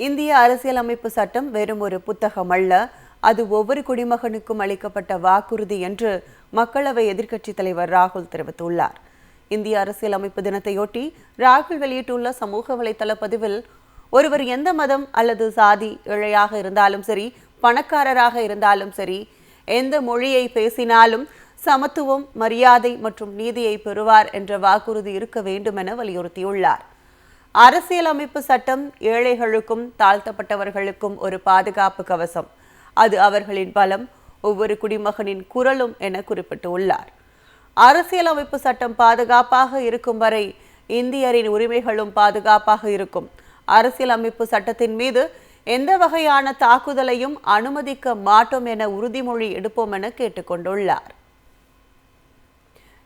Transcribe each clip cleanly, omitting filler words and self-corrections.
இந்திய அரசியலமைப்பு சட்டம் வெறும் ஒரு புத்தகம் அல்ல, அது ஒவ்வொரு குடிமகனுக்கும் அளிக்கப்பட்ட வாக்குறுதி என்று மக்களவை எதிர்க்கட்சித் தலைவர் ராகுல் தெரிவித்துள்ளார். இந்திய அரசியலமைப்பு தினத்தையொட்டி ராகுல் வெளியிட்டுள்ள சமூக வலைதள பதிவில், ஒருவர் எந்த மதம் அல்லது சாதி, ஏழையாக இருந்தாலும் சரி, பணக்காரராக இருந்தாலும் சரி, எந்த மொழியை பேசினாலும் சமத்துவம், மரியாதை மற்றும் நீதியை பெறுவார் என்ற வாக்குறுதி இருக்க வேண்டும் என வலியுறுத்தியுள்ளார். அரசியலமைப்பு சட்டம் ஏழைகளுக்கும் தாழ்த்தப்பட்டவர்களுக்கும் ஒரு பாதுகாப்பு கவசம். அது அவர்களின் பலம், ஒவ்வொரு குடிமகனின் குரலும் என குறிப்பிட்டுள்ளார். அரசியலமைப்பு சட்டம் பாதுகாப்பாக இருக்கும் வரை இந்தியரின் உரிமைகளும் பாதுகாப்பாக இருக்கும். அரசியலமைப்பு சட்டத்தின் மீது எந்த வகையான தாக்குதலையும் அனுமதிக்க மாட்டோம் என உறுதிமொழி எடுப்போம் என கேட்டுக்கொண்டுள்ளார்.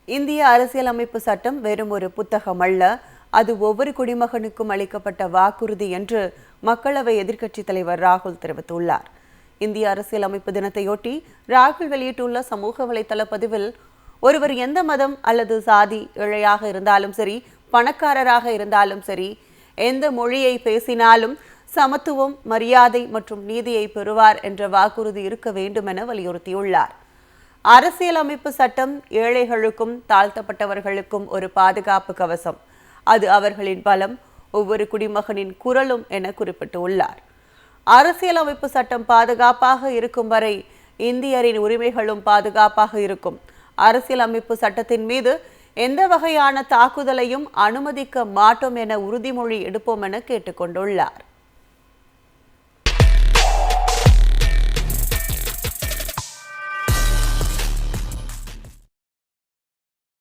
இந்திய அரசியலமைப்பு சட்டம் வெறும் ஒரு புத்தகம் அல்ல, அது ஒவ்வொரு குடிமகனுக்கும் அளிக்கப்பட்ட வாக்குறுதி என்று மக்களவை எதிர்க்கட்சித் தலைவர் ராகுல் தெரிவித்துள்ளார். இந்திய அரசியலமைப்பு தினத்தையொட்டி ராகுல் வெளியிட்டுள்ள சமூக வலைதள பதிவில், ஒருவர் எந்த மதம் அல்லது சாதி, ஏழையாக இருந்தாலும் சரி, பணக்காரராக இருந்தாலும் சரி, எந்த மொழியை பேசினாலும் சமத்துவம், மரியாதை மற்றும் நீதியை பெறுவார் என்ற வாக்குறுதி இருக்க வேண்டும் என வலியுறுத்தியுள்ளார். அரசியலமைப்பு சட்டம் ஏழைகளுக்கும் தாழ்த்தப்பட்டவர்களுக்கும் ஒரு பாதுகாப்பு கவசம். அது அவர்களின் பலம், ஒவ்வொரு குடிமகனின் குரலும் என குறிப்பிட்டுள்ளார். அரசியலமைப்பு சட்டம் பாதுகாப்பாக இருக்கும் வரை இந்தியரின் உரிமைகளும் பாதுகாப்பாக இருக்கும். அரசியலமைப்பு சட்டத்தின் மீது எந்த வகையான தாக்குதலையும் அனுமதிக்க மாட்டோம் என உறுதிமொழி எடுப்போம் என கேட்டுக்கொண்டுள்ளார்.